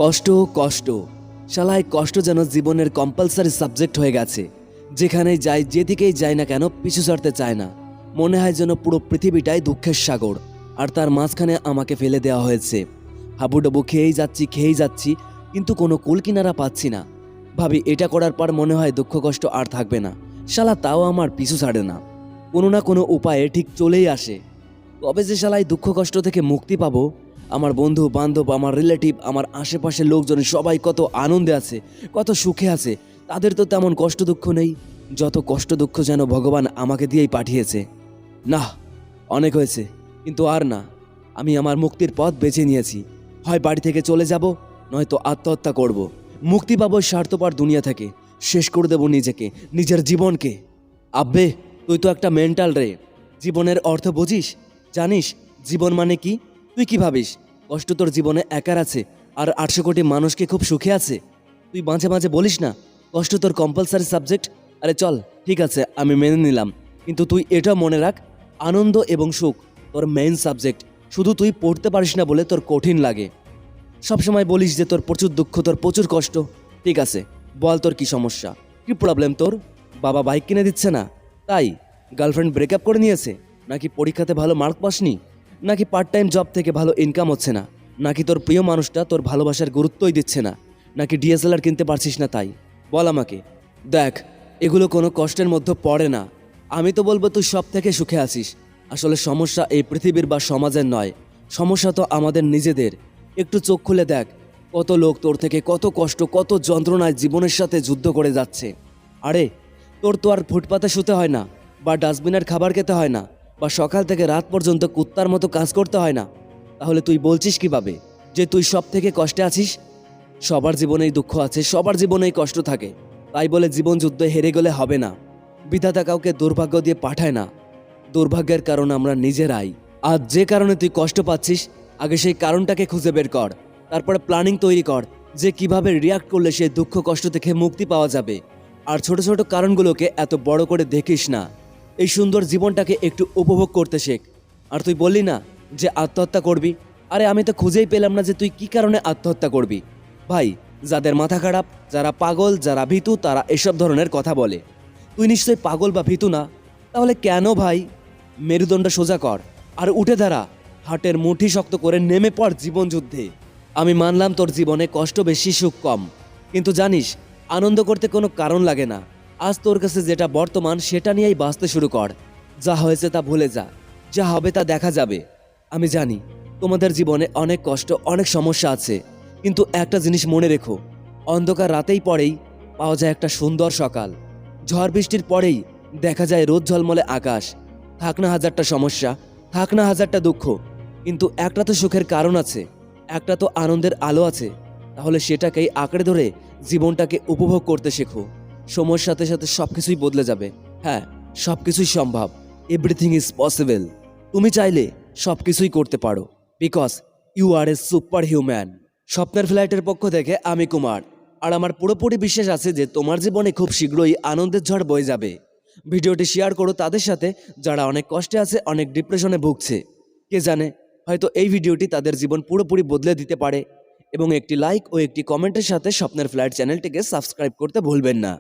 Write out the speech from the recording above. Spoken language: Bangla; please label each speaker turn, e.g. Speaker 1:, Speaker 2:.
Speaker 1: কষ্ট কষ্ট শালায় কষ্ট যেন জীবনের কম্পালসারি সাবজেক্ট হয়ে গেছে। যেখানেই যাই, যেদিকেই যাই না কেন, পিছু ছাড়তে চায় না। মনে হয় যেন পুরো পৃথিবীটাই দুঃখের সাগর, আর তার মাঝখানে আমাকে ফেলে দেওয়া হয়েছে। হাবুডুবু খেয়েই যাচ্ছি, কিন্তু কোনো কুল কিনারা পাচ্ছি না। ভাবি এটা করার পর মনে হয় দুঃখ কষ্ট আর থাকবে না। শালা তাও আমার পিছু ছাড়ে না, কোনো না কোনো উপায়ে ঠিক চলেই আসে। কবে যে শালাই দুঃখ কষ্ট থেকে মুক্তি পাবো। আমার বন্ধু বান্ধব, আমার রিলেটিভ, আমার আশেপাশের লোকজন সবাই কত আনন্দে আছে, কত সুখে আছে। তাদের তো তেমন কষ্ট দুঃখ নেই। যত কষ্ট দুঃখ যেন ভগবান আমাকে দিয়েই পাঠিয়েছে। না, অনেক হয়েছে, কিন্তু আর না। আমি আমার মুক্তির পথ বেছে নিয়েছি। হয় বাড়ি থেকে চলে যাব, নয়তো আত্মহত্যা করব। মুক্তি পাবো স্বার্থপর দুনিয়া থেকে, শেষ করে দেব নিজেকে, নিজের জীবনকে। আব্বে, তুই তো একটা মেন্টাল রে। জীবনের অর্থ বুঝিস? জানিস জীবন মানে কি? তুই কি ভাবিস কষ্ট তোর জীবনে একার আছে, আর 800 কোটি মানুষকে খুব সুখে আছে? তুই মাঝে মাঝে বলিস না কষ্ট তোর কম্পালসারি সাবজেক্ট। আরে চল, ঠিক আছে, আমি মেনে নিলাম, কিন্তু তুই এটা মনে রাখ, আনন্দ এবং সুখ তোর মেইন সাবজেক্ট। শুধু তুই পড়তে পারিস না বলে তোর কঠিন লাগে। সবসময় বলিস যে তোর প্রচুর দুঃখ, তোর প্রচুর কষ্ট। ঠিক আছে, বল তোর কি সমস্যা, কি প্রবলেম তোর? বাবা বাইক কিনে দিচ্ছে না তাই? গার্লফ্রেন্ড ব্রেকআপ করে নিয়েছে? নাকি পরীক্ষাতে ভালো মার্ক পাসনি? নাকি পার্ট টাইম জব থেকে ভালো ইনকাম হচ্ছে না? নাকি তোর প্রিয় মানুষটা তোর ভালোবাসার গুরুত্বই দিচ্ছে না? নাকি ডিএসএলআর কিনতে পারছিস না তাই? বল আমাকে। দেখ, এগুলো কোনো কষ্টের মধ্যে পড়ে না। আমি তো বলবো তুই সব থেকে সুখে আছিস। আসলে সমস্যা এই পৃথিবীর বা সমাজের নয়, সমস্যা তো আমাদের নিজেদের। একটু চোখ খুলে দেখ, কত লোক তোর থেকে কত কষ্ট, কত যন্ত্রণায় জীবনের সাথে যুদ্ধ করে যাচ্ছে। আরে তোর তো আর ফুটপাতে শুতে হয় না, বা ডাস্টবিনের খাবার খেতে হয় না, বা সকাল থেকে রাত পর্যন্ত কুত্তার মতো কাজ করতে হয় না। তাহলে তুই বলছিস কিভাবে যে তুই সব থেকে কষ্টে আছিস? সবার জীবনেই দুঃখ আছে, সবার জীবনেই কষ্ট থাকে। তাই বলে জীবন যুদ্ধে হেরে গেলে হবে না। বিধাতা কাউকে দুর্ভাগ্য দিয়ে পাঠায় না, দুর্ভাগ্যের কারণ আমরা নিজেরাই। আজ যে কারণে তুই কষ্ট পাচ্ছিস, আগে সেই কারণটাকে খুঁজে বের কর। তারপরে প্ল্যানিং তৈরি কর যে কিভাবে রিয়াক্ট করলে সেই দুঃখ কষ্ট থেকে মুক্তি পাওয়া যাবে। আর ছোট ছোট কারণগুলোকে এত বড় করে দেখিস না। এই সুন্দর জীবনটাকে একটু উপভোগ করতে শেখ। আর তুই বললি না যে আত্মহত্যা করবি? আরে আমি তো খুঁজেই পেলাম না যে তুই কি কারণে আত্মহত্যা করবি। ভাই, যাদের মাথা খারাপ, যারা পাগল, যারা ভীতু, তারা এসব ধরনের কথা বলে। তুই নিশ্চয়ই পাগল বা ভীতু না। তাহলে কেন ভাই? মেরুদণ্ড সোজা কর আর উঠে দাঁড়া। হাটের মুঠি শক্ত করে নেমে পড় জীবন যুদ্ধে। আমি মানলাম তোর জীবনে কষ্ট বেশি, সুখ কম, কিন্তু জানিস আনন্দ করতে কোনো কারণ লাগে না। আজ তোর কাছে যেটা বর্তমান, সেটা নিয়েই বাঁচতে শুরু কর। যা হয়েছে তা ভুলে যা, যা হবে তা দেখা যাবে। আমি জানি তোমাদের জীবনে অনেক কষ্ট, অনেক সমস্যা আছে, কিন্তু একটা জিনিস মনে রেখো, অন্ধকার রাতেই পরেই পাওয়া যায় একটা সুন্দর সকাল। ঝড় বৃষ্টির পরেই দেখা যায় রোদ ঝলমলে আকাশ। থাক না হাজারটা সমস্যা, থাক না হাজারটা দুঃখ, কিন্তু একটা তো সুখের কারণ আছে, একটা তো আনন্দের আলো আছে। তাহলে সেটাকেই আঁকড়ে ধরে জীবনটাকে উপভোগ করতে শেখো। সময়ের সাথে সাথে সবকিছুই বদলে যাবে। হ্যাঁ, সবকিছুই সম্ভব। Everything is possible. তুমি চাইলে সবকিছুই করতে পারো, because you are a super human. স্বপ্নের ফ্লাইটের পক্ষ থেকে আমি কুমার, আর আমার পুরোপুরি বিশ্বাস আছে যে তোমার জীবনে খুব শীঘ্রই আনন্দের ঝড় বয়ে যাবে। ভিডিওটি শেয়ার করো তাদের সাথে যারা অনেক কষ্টে আছে, অনেক ডিপ্রেশনে ভুগছে। কে জানে, হয়তো এই ভিডিওটি তাদের জীবন পুরোপুরি বদলে দিতে পারে। এবং একটি লাইক ও একটি কমেন্টের সাথে স্বপ্নের ফ্লাইট চ্যানেলটিকে সাবস্ক্রাইব করতে ভুলবেন না।